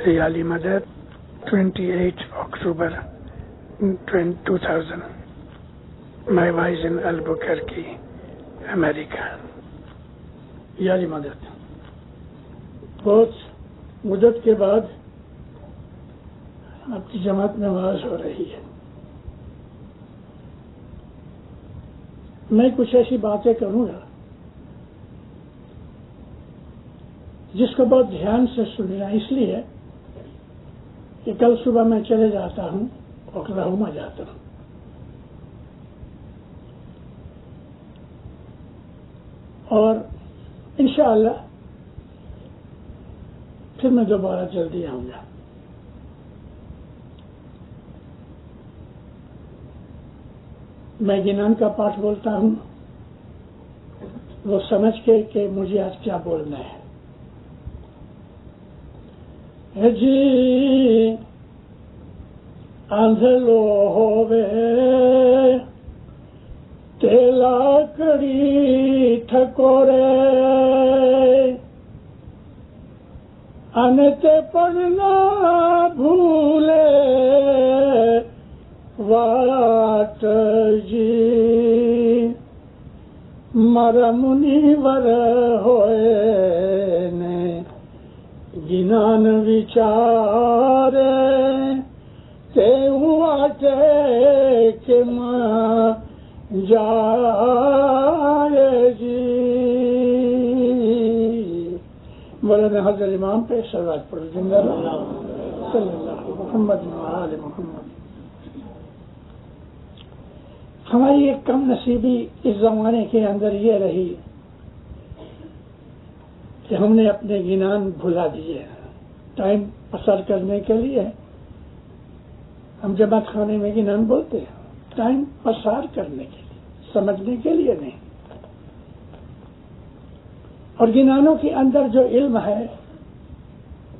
Rally مدد 28 October 2000 My wife in Albuquerque, America. یالی مدد بہت مدت کے بعد آپ کی جماعت میں آواز ہو رہی ہے. میں کچھ ایسی باتیں کروں گا جس کو بہت دھیان سے سننا، اس لیے کہ کل صبح میں چلے جاتا ہوں، اوکلاہوما جاتا ہوں. اور انشاءاللہ پھر میں دوبارہ جلدی آؤں گا. میں گنان کا پاٹھ بولتا ہوں، وہ سمجھ کے کہ مجھے آج کیا بولنا ہے. جی آندھلو ہووے تیلا کڑی ٹھکورے انتے پڑھنا بھولے واٹ جی مرمنیور ہوئے نے گنان وچارے تے واٹے کہ ماں جائے جی. مولانا حضرت امام پہ صلوات پڑھو. زندہ رہو صلی اللہ محمد وآل محمد. ہماری ایک کم نصیبی اس زمانے کے اندر یہ رہی کہ ہم نے اپنے گنان بھلا دیے. ٹائم پسر کرنے کے لیے ہم جماعت خانے میں گنان بولتے ہیں، ٹائم پسار کرنے کے لیے، سمجھنے کے لیے نہیں. اور گنانوں کے اندر جو علم ہے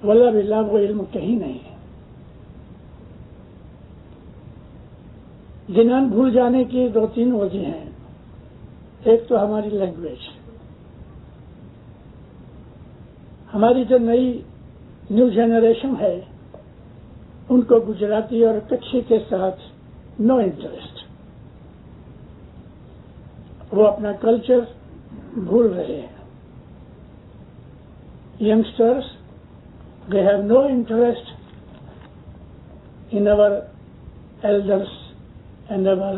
واللہ باللہ وہ علم کہیں نہیں ہے. گنان بھول جانے کی 2-3 وجہ ہیں. ایک تو ہماری لینگویج، ہماری جو نئی نیو جنریشن ہے ان کو گجراتی اور کچھی کے ساتھ نو انٹرسٹ. وہ اپنا کلچر بھول رہے ہیں. یگسٹرس they have no interest in our elders and our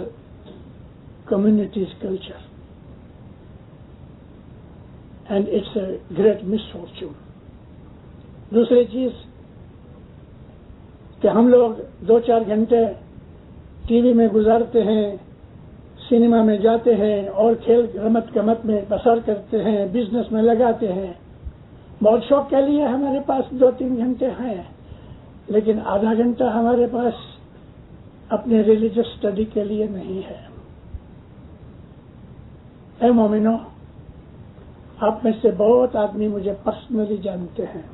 community's culture, and it's a great misfortune. دوسری چیز کہ ہم لوگ 2-4 گھنٹے ٹی وی میں گزارتے ہیں، سنیما میں جاتے ہیں اور کھیل رمت گمت میں بسر کرتے ہیں، بزنس میں لگاتے ہیں. بہت شوق کے لیے ہمارے پاس 2-3 گھنٹے ہیں، لیکن آدھا گھنٹہ ہمارے پاس اپنے ریلیجس اسٹڈی کے لیے نہیں ہے. اے مومنو، آپ میں سے بہت آدمی مجھے پرسنلی جانتے ہیں.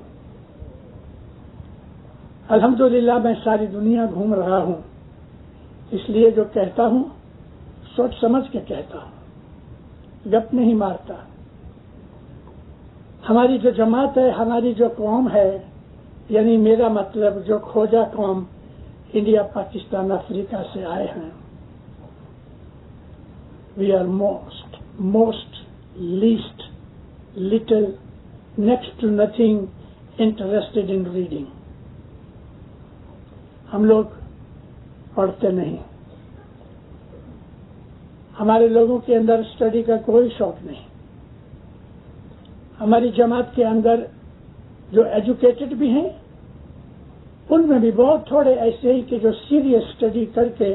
الحمدللہ میں ساری دنیا گھوم رہا ہوں، اس لیے جو کہتا ہوں سوچ سمجھ کے کہتا ہوں، گپ نہیں مارتا. ہماری جو جماعت ہے، ہماری جو قوم ہے، یعنی میرا مطلب جو کھوجا قوم انڈیا، پاکستان، افریقہ سے آئے ہیں، we are most least little next to nothing interested in reading. ہم لوگ پڑھتے نہیں. ہمارے لوگوں کے اندر اسٹڈی کا کوئی شوق نہیں. ہماری جماعت کے اندر جو ایجوکیٹڈ بھی ہیں ان میں بھی بہت تھوڑے ایسے ہی کہ جو سیریس اسٹڈی کر کے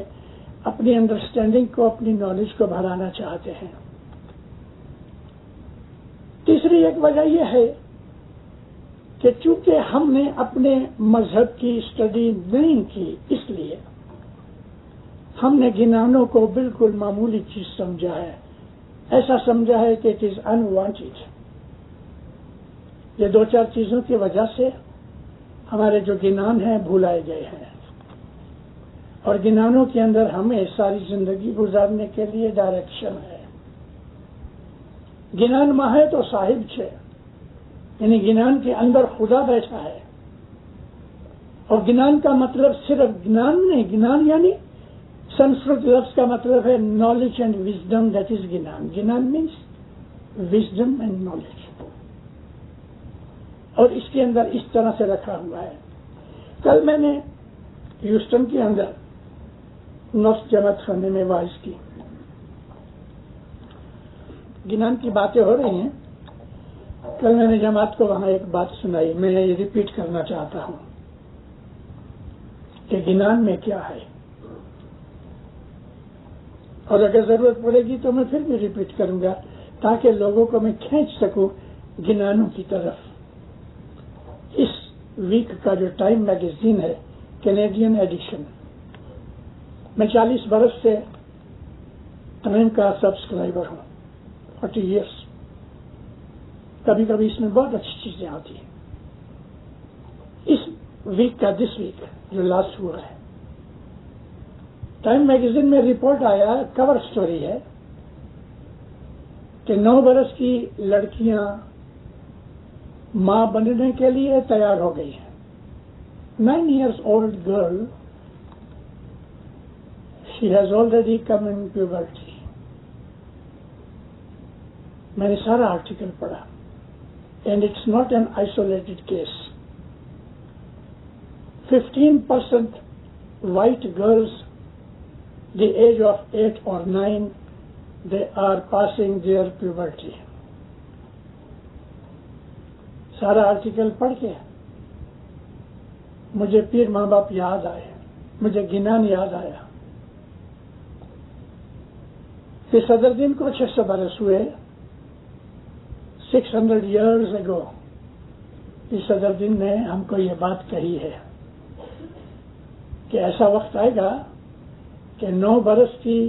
اپنی انڈرسٹینڈنگ کو، اپنی نالج کو بڑھانا چاہتے ہیں. تیسری ایک وجہ یہ ہے کہ چونکہ ہم نے اپنے مذہب کی اسٹڈی نہیں کی، اس لیے ہم نے گنانوں کو بالکل معمولی چیز سمجھا ہے. ایسا سمجھا ہے کہ اٹ از انوانٹیڈ. یہ 2-4 چیزوں کی وجہ سے ہمارے جو گنان ہیں بھولائے گئے ہیں. اور گنانوں کے اندر ہمیں ساری زندگی گزارنے کے لیے ڈائریکشن ہے. گنان ماں ہے تو صاحب چھے، یعنی گنان کے اندر خدا بیٹھا ہے. اور گنان کا مطلب صرف گنان نہیں، گنان یعنی سنسکرت لفظ کا مطلب ہے knowledge and wisdom, that is گنان. گنان مینس وزڈم اینڈ نالج. اور اس کے اندر اس طرح سے رکھا ہوا ہے. کل میں نے ہیوسٹن کے اندر نصف جماعت خانے میں واعظ کی. گنان کی باتیں ہو رہی ہیں. کل میں نے جماعت کو وہاں ایک بات سنائی، میں یہ ریپیٹ کرنا چاہتا ہوں کہ گنان میں کیا ہے، اور اگر ضرورت پڑے گی تو میں پھر بھی ریپیٹ کروں گا تاکہ لوگوں کو میں کھینچ سکوں گنانوں کی طرف. اس ویک کا جو ٹائم میگزین ہے کینیڈین ایڈیشن، میں 40 برس سے ٹائم کا سبسکرائبر ہوں، 40 ایئرس. کبھی کبھی اس میں بہت اچھی چیزیں آتی ہیں. اس ویک کا دس ویک جو لاسٹ ہوا ہے، ٹائم میگزین میں رپورٹ آیا، کور سٹوری ہے کہ 9 برس کی لڑکیاں ماں بننے کے لیے تیار ہو گئی ہیں. 9 years old girl, she has already come in puberty. میں نے سارا آرٹیکل پڑھا. And it's not an isolated case. 15% white girls, the age of 8 or 9, they are passing their puberty. سارا آرٹیکل پڑھ کے مجھے پیر ماں باپ یاد آئے، مجھے گنان یاد آیا کہ صدر دن کو 600 برس ہوئے. 600 years ago اس صدر دن نے ہم کو یہ بات کہی ہے کہ ایسا وقت آئے گا کہ 9 برس کی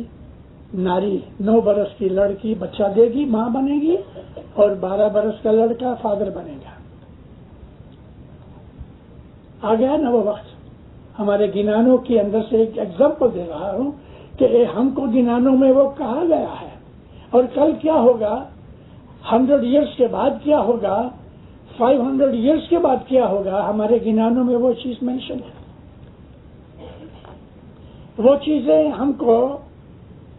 ناری، 9 برس کی لڑکی بچہ دے گی، ماں بنے گی، اور 12 برس کا لڑکا فادر بنے گا. آ گیا نا وہ وقت. ہمارے گنانوں کے اندر سے ایک ایگزامپل دے رہا ہوں کہ ہم کو گنانوں میں وہ کہا گیا ہے. اور کل کیا ہوگا، 100 ایئرس کے بعد کیا ہوگا، 500 ایئرس کے بعد کیا ہوگا، ہمارے گنانوں میں وہ چیز مینشن ہے. وہ چیزیں ہم کو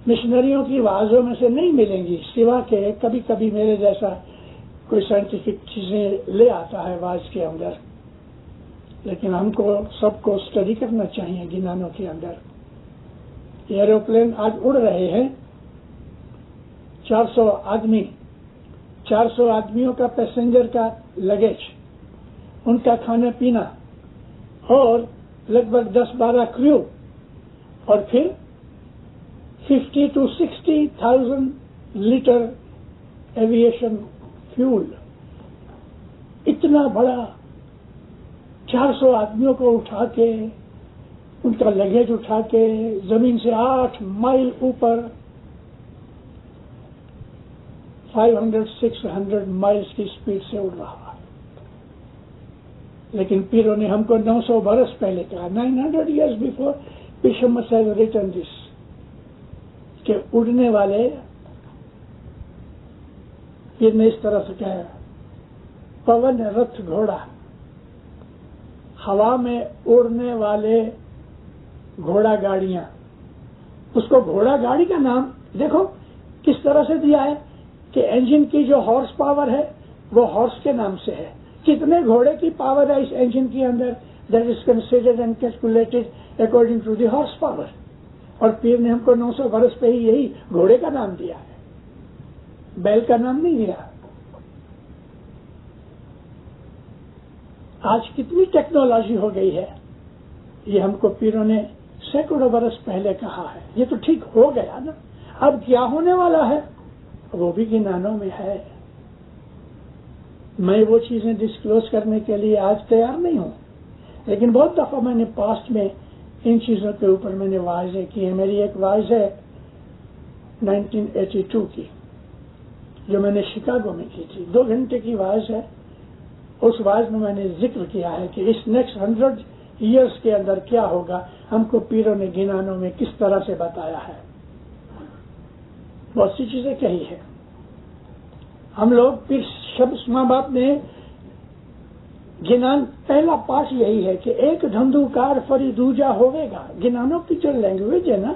مشنریوں کی وعظوں میں سے نہیں ملیں گی، سوا کہ کبھی کبھی میرے جیسا کوئی سائنٹیفک چیزیں لے آتا ہے وعظ کے اندر. لیکن ہم کو سب کو اسٹڈی کرنا چاہیے گنانوں کے اندر. ایروپلین آج اڑ رہے ہیں، 400 آدمی، 400 آدمیوں کا پیسنجر کا لگیج، ان کا کھانا پینا، اور لگ بھگ 10-12 کریو، اور پھر 50 to 60,000 لیٹر ایویشن فیول. اتنا بڑا 400 آدمیوں کو اٹھا کے، ان کا لگیج اٹھا کے زمین سے 8 مائل اوپر 500-600 مائلز کی اسپیڈ سے اڑ رہا. لیکن پیروں نے ہم کو 900 برس پہلے کہا، 900 years before Pishamas has written this، کہ اڑنے والے، پیر نے اس طرح سے کہا، پون رتھ گھوڑا، ہوا میں اڑنے والے گھوڑا گاڑیاں. اس کو گھوڑا گاڑی کا نام دیکھو کس طرح سے دیا ہے کہ انجن کی جو ہارس پاور ہے وہ ہارس کے نام سے ہے. کتنے گھوڑے کی پاور ہے اس انجن کے اندر، that is considered and calculated according to the horsepower. اور پیر نے ہم کو 900 برس پہ ہی یہی گھوڑے کا نام دیا ہے، بیل کا نام نہیں دیا. آج کتنی ٹیکنالوجی ہو گئی ہے، یہ ہم کو پیروں نے سینکڑوں برس پہلے کہا ہے. یہ تو ٹھیک ہو گیا نا. اب کیا ہونے والا ہے وہ بھی گنانوں میں ہے. میں وہ چیزیں ڈسکلوز کرنے کے لیے آج تیار نہیں ہوں، لیکن بہت دفعہ میں نے پاسٹ میں ان چیزوں کے اوپر میں نے واعظیں کی ہیں. میری ایک واعظ ہے 1982 کی جو میں نے شکاگو میں کی تھی، 2 گھنٹے کی واعظ ہے. اس واعظ میں نے ذکر کیا ہے کہ اس نیکسٹ 100 ایئرس کے اندر کیا ہوگا. ہم کو پیروں نے گنانوں میں کس طرح سے بتایا ہے. بہت سی چیزیں کہی ہیں. ہم لوگ پھر شمس ماں باپ نے گنان پہلا پارٹ یہی ہے کہ ایک دھندوکار فری دوجا ہوئے گا. گنانوں کی جو لینگویج ہے نا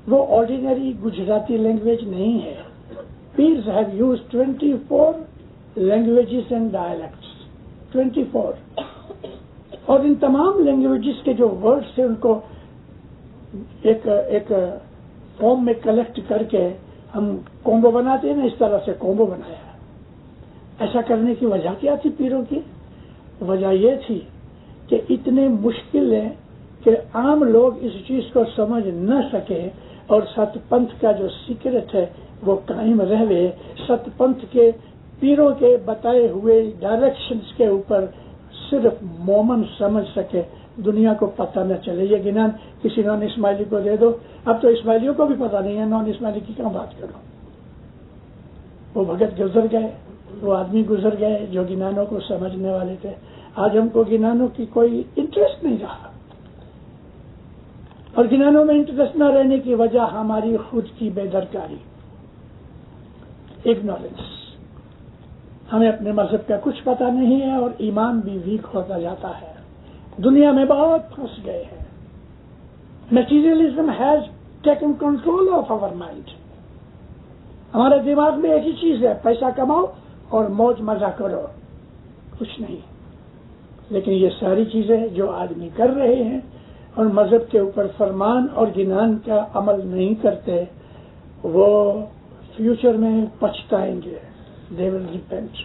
وہ آرڈینری گجراتی لینگویج نہیں ہے. Peers have use 24 languages and dialects. 24. اور ان تمام لینگویجز کے جو ورڈس ہیں ان کو ایک فارم میں کلیکٹ کر کے ہم کومبو بناتے ہیں نا, اس طرح سے کومبو بنایا. ایسا کرنے کی وجہ کیا تھی پیروں کی؟ وجہ یہ تھی کہ اتنے مشکل ہے کہ عام لوگ اس چیز کو سمجھ نہ سکے اور ست پنتھ کا جو سیکرٹ ہے وہ قائم رہے. ست پنتھ کے پیروں کے بتائے ہوئے ڈائریکشنز کے اوپر صرف مومن سمجھ سکے, دنیا کو پتہ نہ چلے. یہ گنان کسی نان اسماعیلی کو دے دو, اب تو اسماعیلیوں کو بھی پتہ نہیں ہے, نان اسماعیلی کی کہاں بات کرو. وہ بھگت گزر گئے, وہ آدمی گزر گئے جو گنانوں کو سمجھنے والے تھے. آج ہم کو گنانوں کی کوئی انٹرسٹ نہیں رہا, اور گنانوں میں انٹرسٹ نہ رہنے کی وجہ ہماری خود کی بے درکاری, اگنورینس. ہمیں اپنے مذہب کا کچھ پتہ نہیں ہے اور ایمان بھی ویک ہوتا جاتا ہے. دنیا میں بہت پھنس گئے ہیں. Materialism has taken control of our mind. ہمارے دماغ میں ایک ہی چیز ہے, پیسہ کماؤ اور موج مزہ کرو, کچھ نہیں. لیکن یہ ساری چیزیں جو آدمی کر رہے ہیں اور مذہب کے اوپر فرمان اور گنان کا عمل نہیں کرتے, وہ فیوچر میں پچھتائیں گے. They will repent.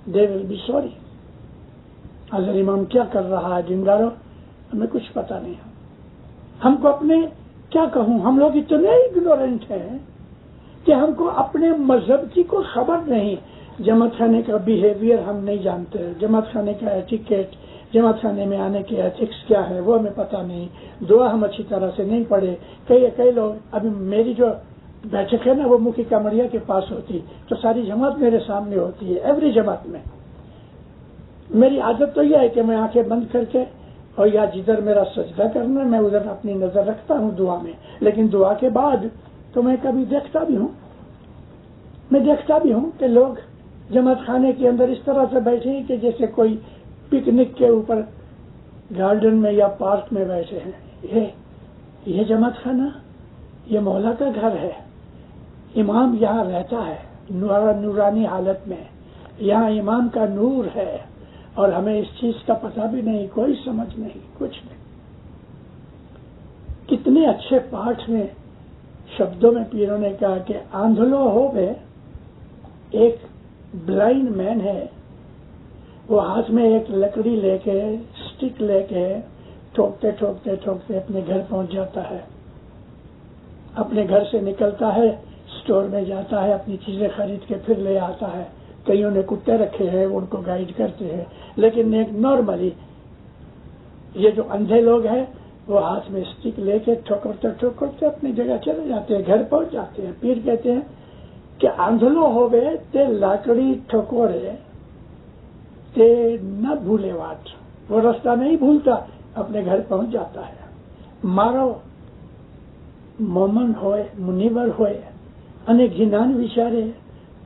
They will be sorry. حضرت امام کیا کر رہا ہے دینداروں, ہمیں کچھ پتا نہیں ہے. ہم کو اپنے کیا کہوں, ہم لوگ اتنے اگنورنٹ ہیں کہ ہم کو اپنے مذہب کی کوئی خبر نہیں. جماعت خانے کا بیہیویئر ہم نہیں جانتے, جماعت خانے کا ایٹیکیٹ, جماعت خانے میں آنے کے ایتھکس کیا ہے وہ ہمیں پتا نہیں. دعا ہم اچھی طرح سے نہیں پڑھے. کئی لوگ, ابھی میری جو بیٹھک ہے نا وہ مکھی کامڑیا کے پاس ہوتی, تو ساری جماعت میرے سامنے ہوتی ہے. ایوری جماعت میں میری عادت تو یہ ہے کہ میں آنکھیں بند کر کے, اور یا جدھر میرا سجدہ کرنا میں ادھر اپنی نظر رکھتا ہوں دعا میں. لیکن دعا کے بعد تو میں کبھی دیکھتا بھی ہوں کہ لوگ جماعت خانے کے اندر اس طرح سے بیٹھے ہیں کہ جیسے کوئی پکنک کے اوپر گارڈن میں یا پارک میں بیٹھے ہیں. یہ جماعت خانہ, یہ مولا کا گھر ہے. امام یہاں رہتا ہے نورانی حالت میں, یہاں امام کا نور ہے, اور ہمیں اس چیز کا پتہ بھی نہیں, کوئی سمجھ نہیں, کچھ نہیں. کتنے اچھے پاٹھ میں شبدوں میں پیروں نے کہا کہ آندھلو ہو گئے. ایک بلائنڈ مین ہے, وہ ہاتھ میں ایک لکڑی لے کے, اسٹک لے کے ٹھوکتے ٹھوکتے ٹھوکتے اپنے گھر پہنچ جاتا ہے. اپنے گھر سے نکلتا ہے, اسٹور میں جاتا ہے, اپنی چیزیں خرید کے پھر لے آتا ہے. کئیوں نے کتے رکھے ہیں, ان کو گائیڈ کرتے ہیں. لیکن ایک نارملی یہ جو اندھے لوگ ہیں وہ ہاتھ میں اسٹک لے کے ٹھوکرتے ٹھوکرتے اپنی جگہ چلے جاتے ہیں, گھر پہنچ جاتے ہیں. پیر کہتے ہیں کہ آندھلو ہوئے تے لاکڑی ٹھکورے تے نہ بھولے واٹ, وہ راستہ نہیں بھولتا, اپنے گھر پہنچ جاتا ہے. مارو مومن ہوئے, منیور ہوئے, અને જ્ઞાન વિચારે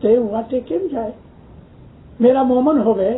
તે વાતે કેમ જાય. میرا مومن ہوئے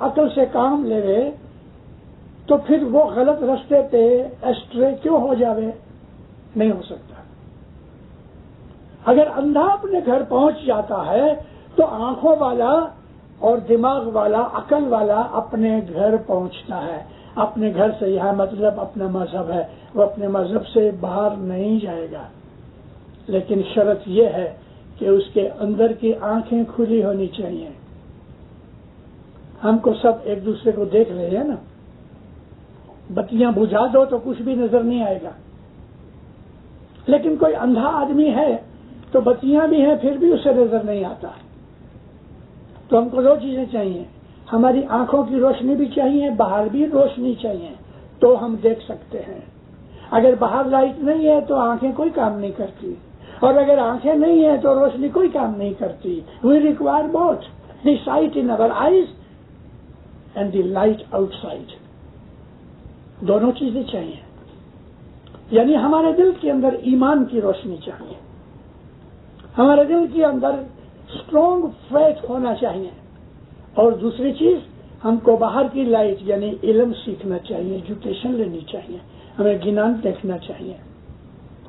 عقل سے کام لے, تو پھر وہ غلط راستے پہ اسٹرے کیوں ہو جاوے؟ نہیں ہو سکتا. اگر اندھا اپنے گھر پہنچ جاتا ہے تو آنکھوں والا اور دماغ والا, عقل والا اپنے گھر پہنچتا ہے. اپنے گھر سے یہاں مطلب اپنا مذہب ہے, وہ اپنے مذہب سے باہر نہیں جائے گا. لیکن شرط یہ ہے کہ اس کے اندر کی آنکھیں کھلی ہونی چاہیے. ہم کو سب ایک دوسرے کو دیکھ رہے ہیں نا, بتیاں بجھا دو تو کچھ بھی نظر نہیں آئے گا. لیکن کوئی اندھا آدمی ہے تو بتیاں بھی ہیں پھر بھی اسے نظر نہیں آتا. تو ہم کو دو چیزیں چاہیے, ہماری آنکھوں کی روشنی بھی چاہیے, باہر بھی روشنی چاہیے, تو ہم دیکھ سکتے ہیں. اگر باہر لائٹ نہیں ہے تو آنکھیں کوئی کام نہیں کرتی, اور اگر آنکھیں نہیں ہیں تو روشنی کوئی کام نہیں کرتی. We require both, the sight in our eyes and the light outside. دونوں چیزیں چاہیے. یعنی ہمارے دل کے اندر ایمان کی روشنی چاہیے, ہمارے دل کے اندر اسٹرانگ فیتھ ہونا چاہیے. اور دوسری چیز ہم کو باہر کی لائٹ یعنی علم سیکھنا چاہیے، ایجوکیشن لینی چاہیے، ہمیں گنان دیکھنا چاہیے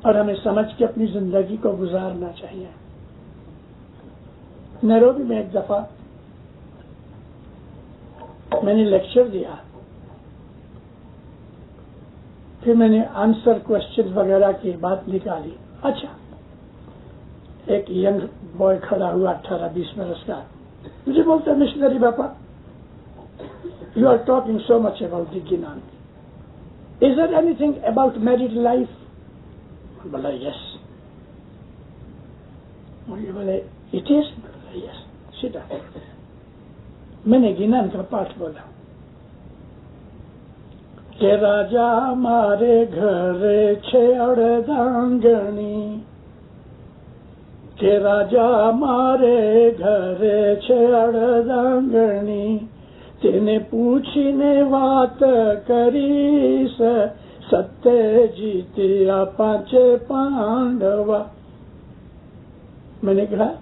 اور ہمیں سمجھ کے اپنی زندگی کو گزارنا چاہیے۔ نیروبی میں ایک دفعہ میں نے لیکچر دیا، پھر میں نے آنسر کوشچن وغیرہ کی بات نکالی۔ اچھا، ایک ینگ بوائے کھڑا ہوا 18-20 برس کا، مجھے بولتا ہے مشنری باپا، you are talking so much about the گنان، is there anything about married life? بولا یس۔ بولے اٹ از؟ یس۔ سیدھا میں نے گنان کا پاٹھ بولا کہ راجا مارے گھر چھیڑ دانگنی، کہ راجا مارے گھر چھیڑ دانگنی، تینے پوچھنے بات کری ستیہ جیتیا 5 پانڈوا۔ میں نے کہا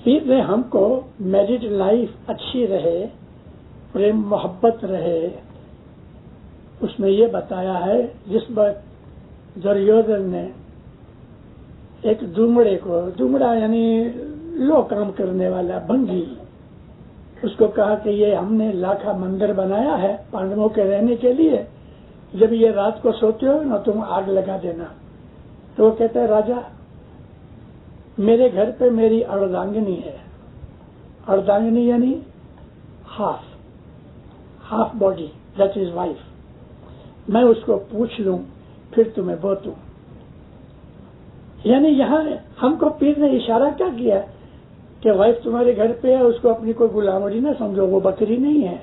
پھر ہم کو میرڈ لائف اچھی رہے، پریم محبت رہے، اس میں یہ بتایا ہے جس وقت دریودھن نے ایک دومڑے کو، دومڑا یعنی لو کام کرنے والا بھنگی، اس کو کہا کہ یہ ہم نے لاکھا مندر بنایا ہے پانڈووں کے رہنے کے لیے، جب یہ رات کو سوتے ہو نا تم آگ لگا دینا۔ تو وہ کہتا ہے راجا میرے گھر پہ میری اردانگنی ہے، اردانگنی یعنی half body, that is wife, میں اس کو پوچھ لوں پھر تمہیں بوتوں۔ یعنی یہاں ہم کو پیر نے اشارہ کیا کیا کہ وائف تمہارے گھر پہ ہے، اس کو اپنی کوئی غلامڑی نہ سمجھو، وہ بکری نہیں ہے،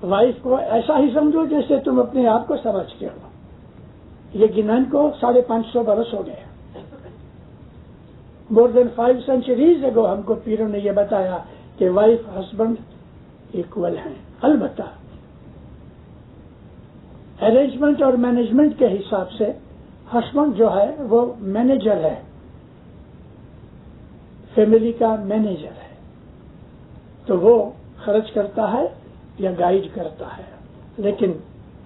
وائف کو ایسا ہی سمجھو جیسے تم اپنے آپ کو سمجھتے ہو۔ یہ گنان کو 550 برس ہو گئے، مور دین 5 centuries ago ہم کو پیروں نے یہ بتایا کہ وائف ہسبینڈ ایکول ہیں۔ البتہ ارینجمنٹ اور مینجمنٹ کے حساب سے ہسبینڈ جو ہے وہ مینیجر ہے، فیملی کا مینیجر ہے، تو وہ خرچ کرتا ہے یا گائیڈ کرتا ہے، لیکن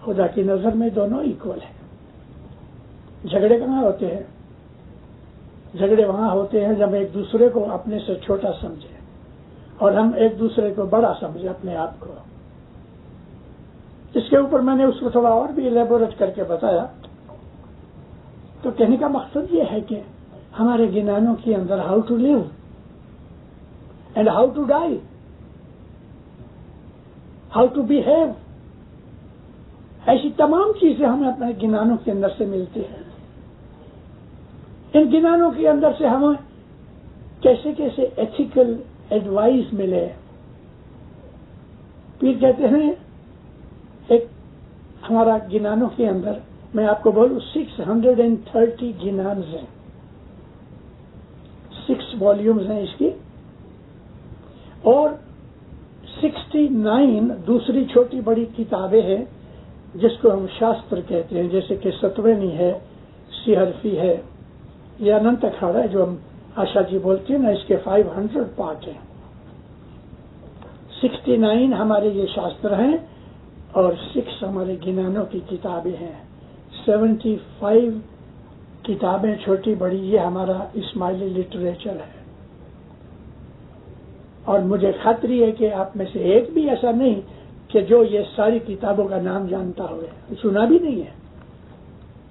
خدا کی نظر میں دونوں ایکول ہیں۔ جھگڑے کہاں ہوتے ہیں؟ جھگڑے وہاں ہوتے ہیں جب ایک دوسرے کو اپنے سے چھوٹا سمجھے اور ہم ایک دوسرے کو بڑا سمجھے اپنے آپ کو۔ اس کے اوپر میں نے اس کو تھوڑا اور بھی الیبوریٹ کر کے بتایا۔ تو کہنے کا مقصد یہ ہے کہ ہمارے گنانوں کے اندر how to live and how to die, how to behave, ایسی تمام چیزیں ہمیں اپنے گنانوں کے اندر سے ملتی ہیں۔ ان گنانوں کے اندر سے ہمیں کیسے کیسے ایتھیکل ایڈوائز ملے۔ پیر کہتے ہیں ایک ہمارا گنانوں کے اندر، میں آپ کو بولوں 630 گنانز ہیں، 6 والیومز ہیں اس کی، اور 69 دوسری چھوٹی بڑی کتابیں ہیں جس کو ہم شاستر کہتے ہیں، جیسے کہ ستوینی ہے، سیہرفی ہے، یہ اننت اکھاڑا ہے جو ہم آشا جی بولتے ہیں نا، اس کے 500 پارٹ ہیں۔ 69 ہمارے یہ شاستر ہیں اور 6 ہمارے گنانوں کی کتابیں ہیں۔ 75 کتابیں چھوٹی بڑی، یہ ہمارا اسماعیلی لٹریچر ہے۔ اور مجھے خاطری ہے کہ آپ میں سے ایک بھی ایسا نہیں کہ جو یہ ساری کتابوں کا نام جانتا ہوئے، سنا بھی نہیں ہے۔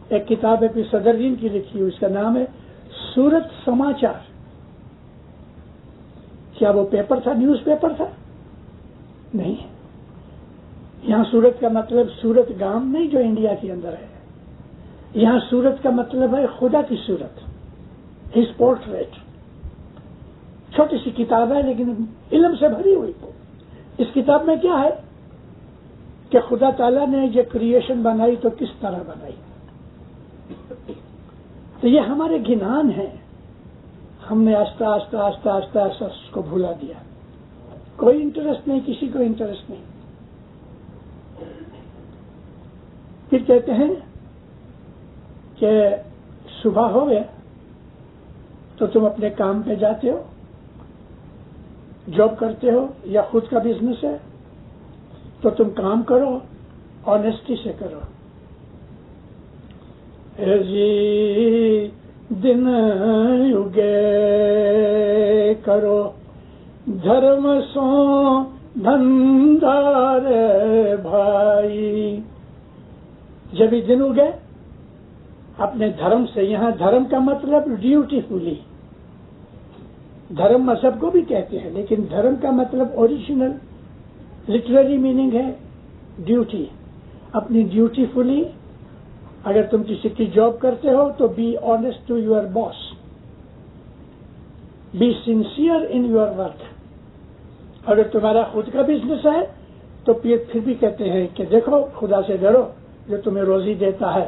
ایک کتاب ہے پھر صدر دین کی لکھی ہوئی، اس کا نام ہے سورت سماچار۔ کیا وہ پیپر تھا، نیوز پیپر تھا؟ نہیں۔ یہاں سورت کا مطلب سورت گام نہیں جو انڈیا کے اندر ہے، یہاں سورت کا مطلب ہے خدا کی صورت، ہز پورٹریٹ۔ چھوٹی سی کتاب ہے لیکن علم سے بھری ہوئی۔ اس کتاب میں کیا ہے کہ خدا تعالیٰ نے یہ کریشن بنائی تو کس طرح بنائی۔ تو یہ ہمارے گنان ہیں، ہم نے آہستہ آہستہ آہستہ آہستہ آہستہ اس کو بھولا دیا۔ کوئی انٹرسٹ نہیں، کسی کو انٹرسٹ نہیں۔ پھر کہتے ہیں کہ صبح ہو گئے تو تم اپنے کام پہ جاتے ہو، جاب کرتے ہو یا خود کا بزنس ہے، تو تم کام کرو، آنےسٹی سے کرو. جی دن یوگے کرو دھرم سو دھندار بھائی. جب ہی دن اگے اپنے دھرم سے، یہاں دھرم کا مطلب ڈیوٹیفلی، دھرم مذہب کو بھی کہتے ہیں لیکن دھرم کا مطلب اوریجنل لٹریری میننگ ہے ڈیوٹی. اپنی ڈیوٹیفلی، اگر تم کسی کی جاب کرتے ہو تو be honest to your boss, be sincere in your work. اگر تمہارا خود کا بزنس ہے تو پھر بھی کہتے ہیں کہ دیکھو خدا سے ڈرو جو تمہیں روزی دیتا ہے.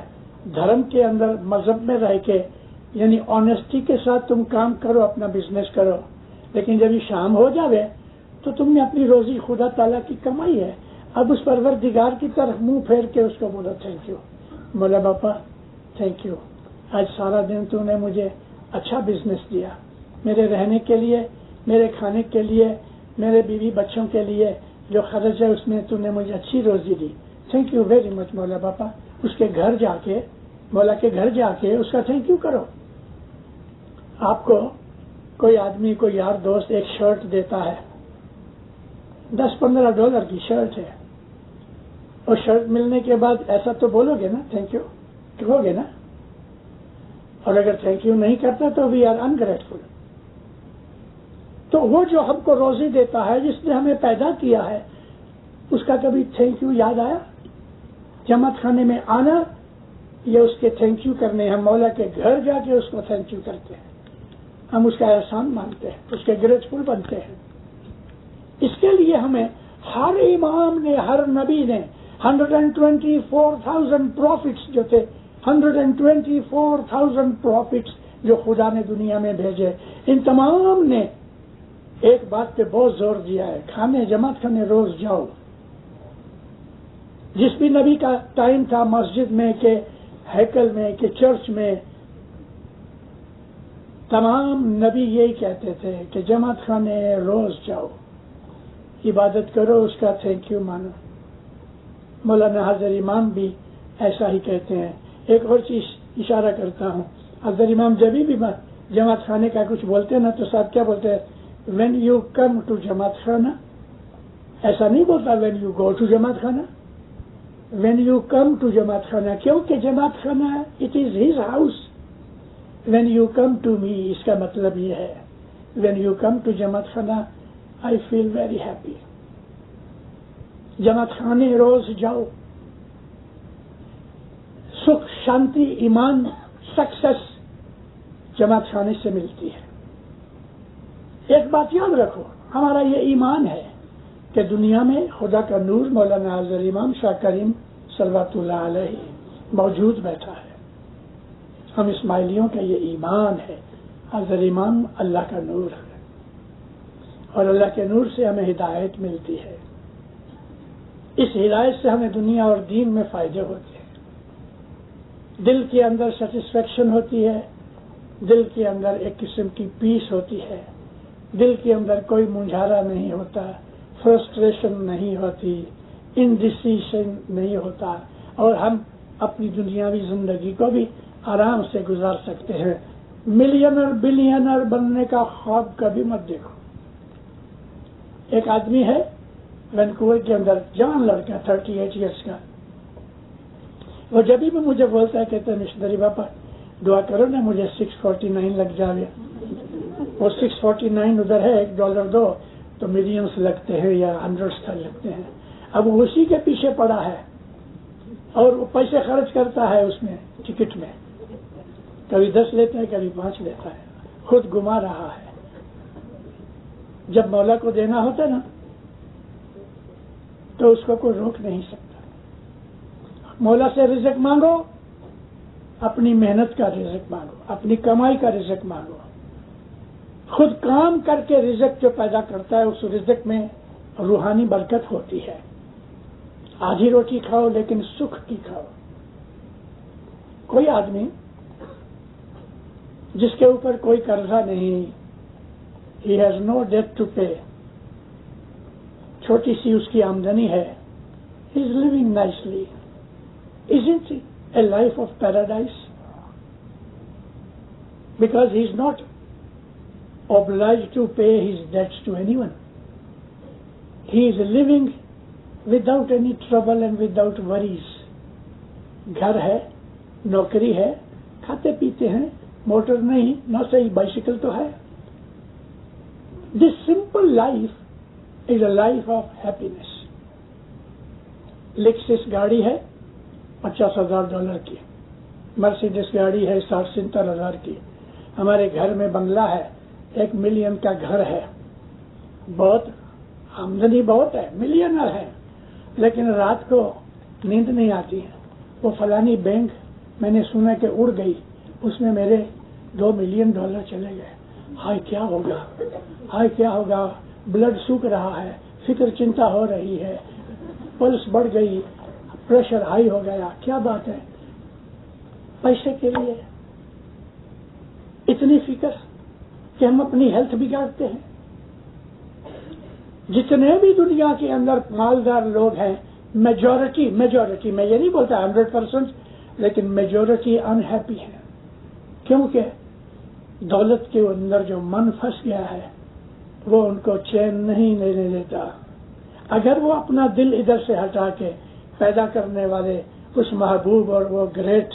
دھرم کے اندر، مذہب میں رہ کے، یعنی آنےسٹی کے ساتھ تم کام کرو، اپنا بزنس کرو. لیکن جب یہ شام ہو جاوے تو تم نے اپنی روزی خدا تعالیٰ کی کمائی ہے، اب اس پروردگار کی طرف منہ پھیر کے اس کو بولو تھینک یو. مولا باپا تھینک یو، آج سارا دن تو نے مجھے اچھا بزنس دیا، میرے رہنے کے لیے، میرے کھانے کے لیے، میرے بیوی بچوں کے لیے جو خرچ ہے اس میں تو نے مجھے اچھی روزی دی. تھینک یو ویری مچ مولا باپا. اس کے گھر جا کے، مولا کے گھر جا کے اس کا تھینک یو کرو. آپ کو کوئی آدمی، کوئی یار دوست ایک شرٹ دیتا ہے، $10-15 کی شرٹ ہے، اور شرٹ ملنے کے بعد ایسا تو بولو گے نا تھینک یو، کہو گے نا؟ اور اگر تھینک یو نہیں کرتا تو وی آر انگریٹفل. تو وہ جو ہم کو روزی دیتا ہے، جس نے ہمیں پیدا کیا ہے، اس کا کبھی تھینک یو یاد آیا؟ جماعت خانے میں آنا یا اس کے تھینک یو کرنے؟ ہم مولا کے گھر جا کے اس کو تھینک یو کرتے ہیں، ہم اس کا احسان مانتے ہیں، اس کے گریٹفل بنتے ہیں. اس کے لیے ہمیں ہر امام نے، ہر نبی نے 124,000 پروفٹس جو تھے، 124,000 پروفٹس جو خدا نے دنیا میں بھیجے، ان تمام نے ایک بات پہ بہت زور دیا ہے، کھانے، جماعت کھانے روز جاؤ. جس بھی نبی کا ٹائم تھا مسجد میں کہ ہیکل میں کہ چرچ میں، تمام نبی یہی کہتے تھے کہ جماعت خانے روز جاؤ، عبادت کرو، اس کا تھینک یو مانو. مولانا حضرت امام بھی ایسا ہی کہتے ہیں. ایک اور چیز اشارہ کرتا ہوں، حضرت امام جب بھی جماعت خانے کا کچھ بولتے ہیں نا تو صاحب کیا بولتے ہیں؟ وین یو کم ٹو جماعت خانہ. ایسا نہیں بولتا وین یو گو ٹو جماعت خانہ، وین یو کم ٹو جماعت خانہ، کیونکہ جماعت خانہ it is his house. When you come to me, اس کا مطلب یہ ہے وین یو کم ٹو جماعت خانہ آئی فیل ویری ہیپی. جماعت خانے روز جاؤ، سکھ، شانتی، ایمان، سکسس جماعت خانے سے ملتی ہے. ایک بات یاد رکھو، ہمارا یہ ایمان ہے کہ دنیا میں خدا کا نور مولانا حضرت امام شاہ کریم صلوات اللہ علیہ موجود بیٹھا ہے. ہم اسماعیلیوں کا یہ ایمان ہے، حضرت امام اللہ کا نور ہے، اور اللہ کے نور سے ہمیں ہدایت ملتی ہے. اس ہدایت سے ہمیں دنیا اور دین میں فائدے ہوتے ہیں. دل کے اندر سیٹسفیکشن ہوتی ہے، دل کے اندر ایک قسم کی پیس ہوتی ہے، دل کے اندر کوئی مونجھارا نہیں ہوتا، فرسٹریشن نہیں ہوتی، انڈیسیشن نہیں ہوتا، اور ہم اپنی دنیاوی زندگی کو بھی آرام سے گزار سکتے ہیں. ملینر بلینر بننے کا خواب کبھی مت دیکھو. ایک آدمی ہے وینکوور کے اندر، جوان لڑکا 38 ایئرس کا، وہ جب بھی مجھے بولتا ہے کہتے ہیں مشنری باپا دعا کرو نا مجھے 649 لگ جائے. وہ 649 ادھر ہے، $1 دو تو ملینز لگتے ہیں یا ہنڈریڈس کا لگتے ہیں. اب وہ اسی کے پیچھے پڑا ہے اور وہ پیسے خرچ کرتا ہے اس میں، ٹکٹ میں، کبھی 10 لیتا ہے کبھی 5 لیتا ہے، خود گما رہا ہے. جب مولا کو دینا ہوتا نا تو اس کو کوئی روک نہیں سکتا. مولا سے رزق مانگو، اپنی محنت کا رزق مانگو، اپنی کمائی کا رزق مانگو. خود کام کر کے رزق جو پیدا کرتا ہے اس رزق میں روحانی برکت ہوتی ہے. آدھی روٹی کھاؤ لیکن سکھ کی کھاؤ. کوئی آدمی جس کے اوپر کوئی قرضہ نہیں, he has no debt to pay, چھوٹی سی اس کی آمدنی ہے, he is living nicely. Isn't it a life of paradise? Because he is not obliged to pay his debts to anyone. He is living without any trouble and without worries. گھر ہے, نوکری ہے, کھاتے پیتے ہیں, موٹر نہیں, نہ صحیح بائسیکل تو ہے. This simple life is a life of happiness. Lexus گاڑی ہے $50,000 کی, مرسیڈس گاڑی ہے 60-70,000 کی, ہمارے گھر میں بنگلہ ہے, 1 ملین کا گھر ہے, بہت آمدنی بہت ہے, ملینر ہے, لیکن رات کو نیند نہیں آتی ہے. وہ فلانی بینک میں نے سنا کہ اڑ گئی, اس میں میرے $2 ملین چلے گئے. ہائے کیا ہوگا, ہائے کیا ہوگا, بلڈ سوکھ رہا ہے, فکر چنتا ہو رہی ہے, پلس بڑھ گئی, پریشر ہائی ہو گیا. کیا بات ہے, پیسے کے لیے اتنی فکر کہ ہم اپنی ہیلتھ بگاڑتے ہیں. جتنے بھی دنیا کے اندر مالدار لوگ ہیں, میجورٹی میں یہ نہیں بولتا 100%, لیکن میجورٹی انہیپی ہے, کیونکہ دولت کے اندر جو من پھنس گیا ہے وہ ان کو چین نہیں لینے دیتا. اگر وہ اپنا دل ادھر سے ہٹا کے پیدا کرنے والے اس محبوب اور وہ گریٹ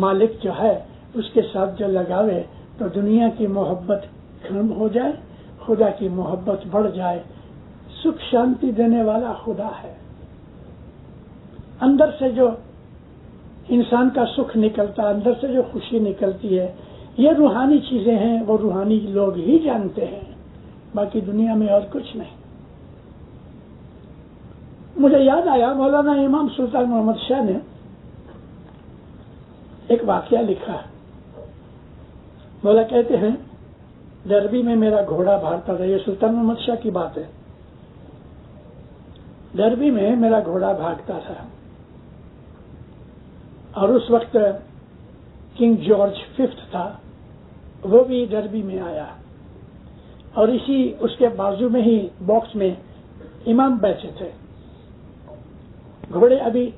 مالک جو ہے اس کے ساتھ جو لگاوے تو دنیا کی محبت کم ہو جائے, خدا کی محبت بڑھ جائے. سکھ شانتی دینے والا خدا ہے. اندر سے جو انسان کا سکھ نکلتا, اندر سے جو خوشی نکلتی ہے, یہ روحانی چیزیں ہیں, وہ روحانی لوگ ہی جانتے ہیں, باقی دنیا میں اور کچھ نہیں. مجھے یاد آیا مولانا امام سلطان محمد شاہ نے ایک واقعہ لکھا. مولا کہتے ہیں ڈربی میں میرا گھوڑا بھاگتا تھا, یہ سلطان محمد شاہ کی بات ہے. ڈربی میں میرا گھوڑا بھاگتا تھا اور اس وقت کنگ جارج 5 تھا, وہ بھی ڈربی میں آیا اور اسی اس کے بازو میں ہی باکس میں امام بیٹھے تھے. گھوڑے ابھی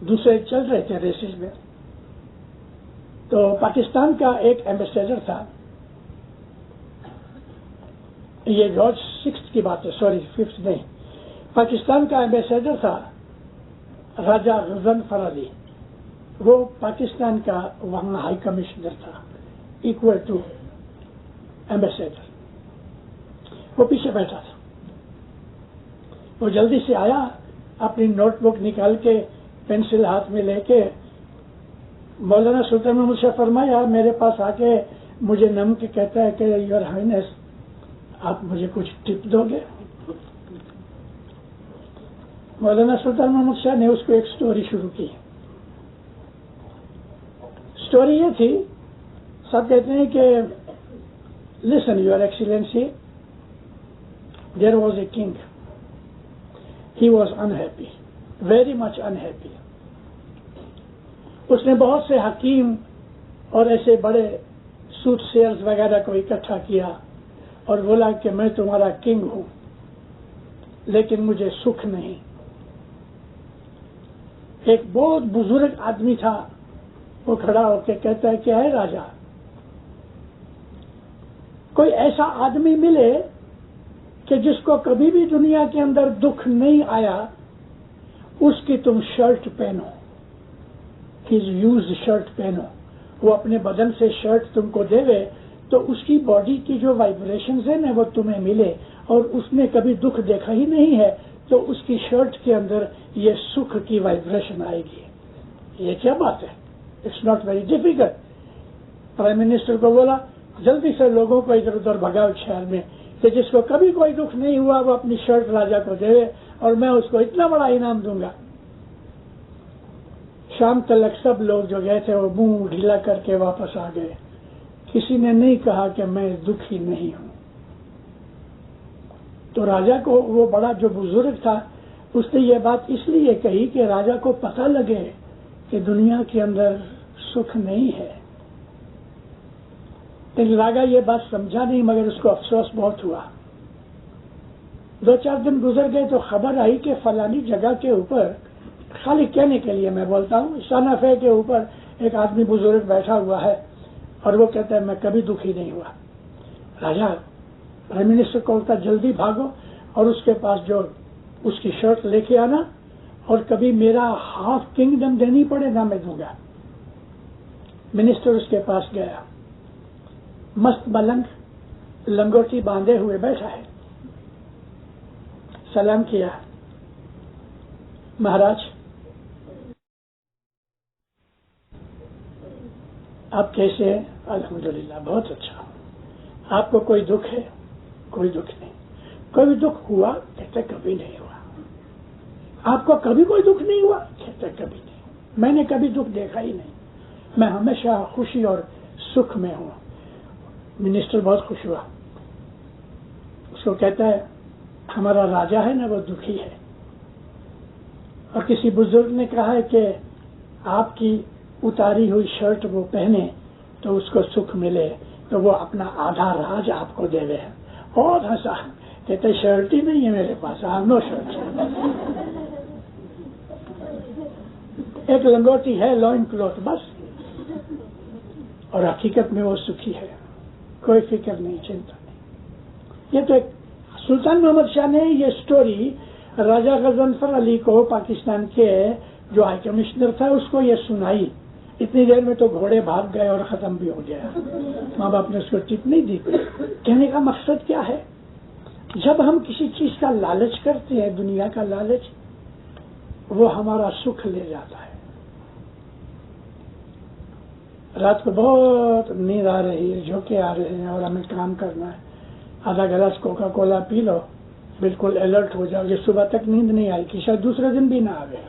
دوسرے چل رہے تھے ریسز میں. تو پاکستان کا ایک ایمبیسیڈر تھا, یہ جارج 6 کی بات ہے, سوری 5 نہیں, پاکستان کا ایمبیسیڈر تھا راجہ غضنفر علی. وہ پاکستان کا وہاں ہائی کمشنر تھا, ایکول ٹو ایمبیسیڈر. وہ پیچھے بیٹھا تھا. وہ جلدی سے آیا, اپنی نوٹ بک نکال کے پینسل ہاتھ میں لے کے مولانا سلطان محمد شاہ فرمایا, میرے پاس آ کے مجھے نم کے کہتا ہے کہ یور ہائنس آپ مجھے کچھ ٹپ دو گے. مولانا سلطان محمد شاہ نے اس کو ایک سٹوری شروع کی. سٹوری یہ تھی, سب کہتے ہیں کہ listen your excellency, there was a king, he was unhappy, very much unhappy. اس نے بہت سے حکیم اور ایسے بڑے سوٹ سیئرز وغیرہ کو اکٹھا کیا اور بولا کہ میں تمہارا کنگ ہوں لیکن مجھے سکھ نہیں. ایک بہت بزرگ آدمی تھا, وہ کھڑا ہو کے کہتا ہے کہ ہے راجا, کوئی ایسا آدمی ملے کہ جس کو کبھی بھی دنیا کے اندر دکھ نہیں آیا, اس کی تم شرٹ پہنو, ہز یوز شرٹ پہنو. وہ اپنے بدن سے شرٹ تم کو دے تو اس کی باڈی کی جو وائبریشنز ہیں نا وہ تمہیں ملے, اور اس نے کبھی دکھ دیکھا ہی نہیں ہے, تو اس کی شرٹ کے اندر یہ سکھ کی وائبریشن آئے گی. یہ کیا بات ہے, it's not very difficult. Prime minister کو بولا جلدی سے لوگوں کو ادھر ادھر بھگاؤ شہر میں, کہ جس کو کبھی کوئی دکھ نہیں ہوا وہ اپنی شرٹ راجا کو دے اور میں اس کو اتنا بڑا انعام دوں گا. شام تلک سب لوگ جو گئے تھے وہ منہ ڈھیلا کر کے واپس آ گئے. کسی نے نہیں کہا کہ میں دکھی نہیں ہوں. تو راجا کو, وہ بڑا جو بزرگ تھا, اس نے یہ بات اس لیے کہی کہ راجا کو پتہ لگے کہ دنیا کے اندر سکھ نہیں ہے. راگا یہ بات سمجھا نہیں، مگر اس کو افسوس بہت ہوا. 2-4 دن گزر گئے تو خبر آئی کہ فلانی جگہ کے اوپر، خالی کہنے کے لیے میں بولتا ہوں، سانفے کے اوپر ایک آدمی بزرگ بیٹھا ہوا ہے اور وہ کہتا ہے میں کبھی دکھی نہیں ہوا. راجا پرائم منسٹر کو بولتا جلدی بھاگو اور اس کے پاس جو اس کی شرٹ لے کے آنا، اور کبھی میرا ہاف کنگڈم دینی پڑے نہ میں دوں گا. منسٹر اس کے پاس گیا، مست ملنگ لنگوٹی باندھے ہوئے بیٹھا ہے. سلام کیا، مہاراج آپ کیسے ہیں؟ الحمدللہ بہت اچھا. آپ کو کوئی دکھ ہے؟ کوئی دکھ نہیں. کوئی دکھ ہوا؟ کہتے کبھی نہیں ہوا. آپ کو کبھی کوئی دکھ نہیں ہوا؟ کہتے کبھی نہیں. میں نے کبھی دکھ دیکھا ہی نہیں، میں ہمیشہ خوشی اور سکھ میں ہوں. منسٹر بہت خوش ہوا. اس کو کہتا ہے ہمارا راجا ہے نا وہ دکھی ہے، اور کسی بزرگ نے کہا ہے کہ آپ کی اتاری ہوئی شرٹ وہ پہنے تو اس کو سکھ ملے، تو وہ اپنا آدھا راج آپ کو دے دے. بہت ہنسا. کہتے شرٹ ہی نہیں ہے میرے پاس، نو شرٹ. ایک لنگوٹی ہے، لوئن کلوتھ بس، اور حقیقت میں وہ سکھی ہے. کوئی فکر نہیں، چنتا نہیں. یہ تو ایک سلطان محمد شاہ نے یہ سٹوری راجہ غضنفر علی کو، پاکستان کے جو ہائی کمشنر تھا، اس کو یہ سنائی. اتنی دیر میں تو گھوڑے بھاگ گئے اور ختم بھی ہو گیا. ماں باپ نے اس کو ٹپ نہیں دی. کہنے کا مقصد کیا ہے؟ جب ہم کسی چیز کا لالچ کرتے ہیں، دنیا کا لالچ، وہ ہمارا سکھ لے جاتا ہے. رات کو بہت نیند آ رہی ہے، جھونکے آ رہے ہیں اور ہمیں کام کرنا ہے. آدھا گلاس کوکا کولا پی لو، بالکل الرٹ ہو جاؤ. یہ صبح تک نیند نہیں آئی کہ شاید دوسرے دن بھی نہ آئے.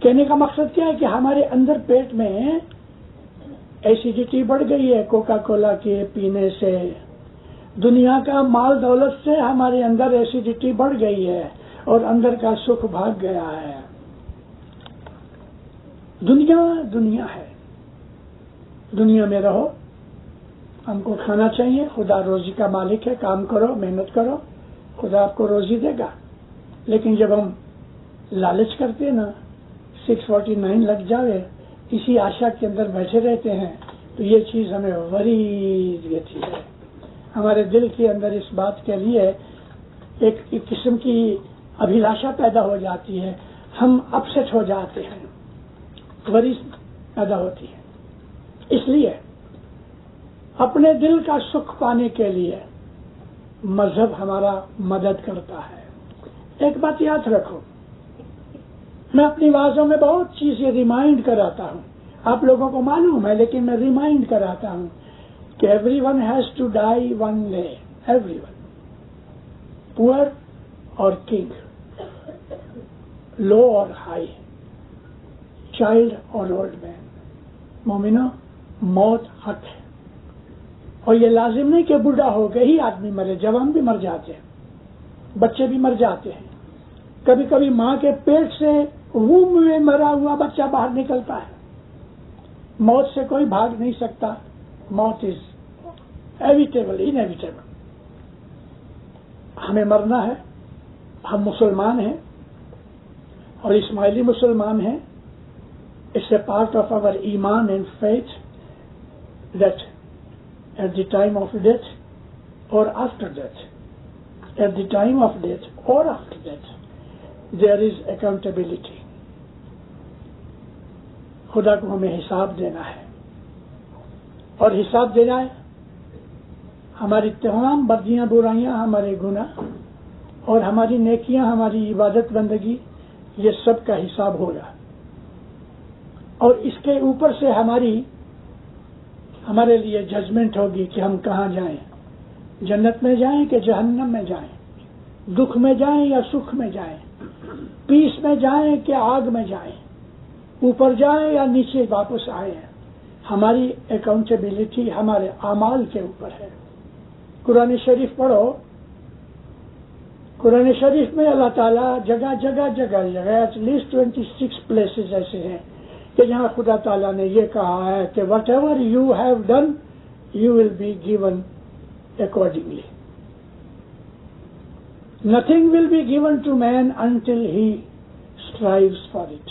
کہنے کا مقصد کیا ہے کہ ہمارے اندر پیٹ میں ایسیڈیٹی بڑھ گئی ہے کوکا کولا کے پینے سے. دنیا کا مال دولت سے ہمارے اندر ایسیڈیٹی بڑھ گئی ہے اور اندر کا سکھ بھاگ گیا ہے. دنیا دنیا ہے، دنیا میں رہو. ہم کو کھانا چاہیے، خدا روزی کا مالک ہے. کام کرو، محنت کرو، خدا آپ کو روزی دے گا. لیکن جب ہم لالچ کرتے نا، 649 لگ جاوے، اسی آشا کے اندر بیٹھے رہتے ہیں، تو یہ چیز ہمیں غریب دیتی ہے. ہمارے دل کے اندر اس بات کے لیے ایک قسم کی ابھیلاشا پیدا ہو جاتی ہے. ہم اپسیٹ ہو جاتے ہیں، غریب پیدا ہوتی ہے. اس لیے اپنے دل کا سکھ پانے کے لیے مذہب ہمارا مدد کرتا ہے. ایک بات یاد رکھو، میں اپنی وعظوں میں بہت چیزیں ریمائنڈ کراتا ہوں. آپ لوگوں کو معلوم ہے، لیکن میں ریمائنڈ کراتا ہوں کہ every one has to die one day. Every one, poor اور کنگ، لو اور ہائی، چائلڈ اور اولڈ مین. مومنو، موت حق ہے. اور یہ لازم نہیں کہ بوڑھا ہو کے ہی آدمی مرے، جوان بھی مر جاتے ہیں، بچے بھی مر جاتے ہیں. کبھی کبھی ماں کے پیٹ سے ووم میں مرا ہوا بچہ باہر نکلتا ہے. موت سے کوئی بھاگ نہیں سکتا. موت از ایویٹیبل، انیویٹیبل. ہمیں مرنا ہے. ہم مسلمان ہیں اور اسماعیلی مسلمان ہیں. It's a part of our iman and faith that at the time of death or after death, at the time of death or after death, there is accountability. خدا کو ہمیں حساب دینا ہے، اور حساب دینا ہے. ہماری تمام بدیاں برائیاں، ہمارے گناہ اور ہماری نیکیاں، ہماری عبادت بندگی، یہ سب کا حساب ہوگا. اور اس کے اوپر سے ہمارے لیے ججمنٹ ہوگی کہ ہم کہاں جائیں، جنت میں جائیں کہ جہنم میں جائیں، دکھ میں جائیں یا سکھ میں جائیں، پیس میں جائیں کہ آگ میں جائیں، اوپر جائیں یا نیچے واپس آئیں. ہماری اکاؤنٹیبلٹی ہمارے اعمال کے اوپر ہے. قرآن شریف پڑھو. قرآن شریف میں اللہ تعالیٰ جگہ جگہ ایٹ لیسٹ 26 پلیسز ایسے ہیں کہ جہاں خدا تعالیٰ نے یہ کہا ہے کہ what ever you have done you will be given accordingly. Nothing will be given to man until he strives for it.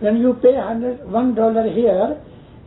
when you pay $1 here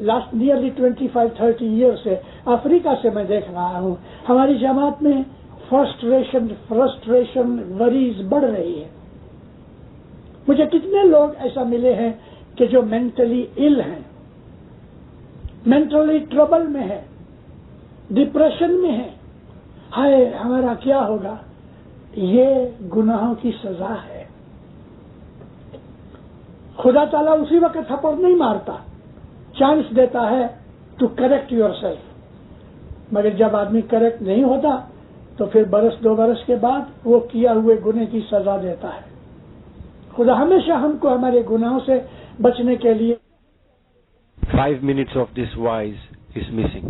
last nearly 25-30 year سے افریقہ سے میں دیکھ رہا ہوں، ہماری جماعت میں فرسٹریشن وریز بڑھ رہی ہے. مجھے کتنے لوگ ایسا ملے ہیں کہ جو مینٹلی ال ہیں، مینٹلی ٹربل میں ہے، ڈپریشن میں ہے. ہائے ہمارا کیا ہوگا؟ یہ گناہوں کی سزا ہے. خدا تعالیٰ اسی وقت تھپڑ نہیں مارتا، چانس دیتا ہے ٹو کریکٹ یور سیلف، مگر جب آدمی کریکٹ نہیں ہوتا تو پھر برس 2 برس کے بعد وہ کیا ہوئے گناہ کی سزا دیتا ہے. خدا ہمیشہ ہم کو ہمارے گناہوں سے بچنے کے لیے 5 minutes of this voice is missing.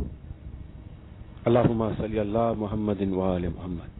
Allahumma salli ala Muhammadin wa ali Muhammad.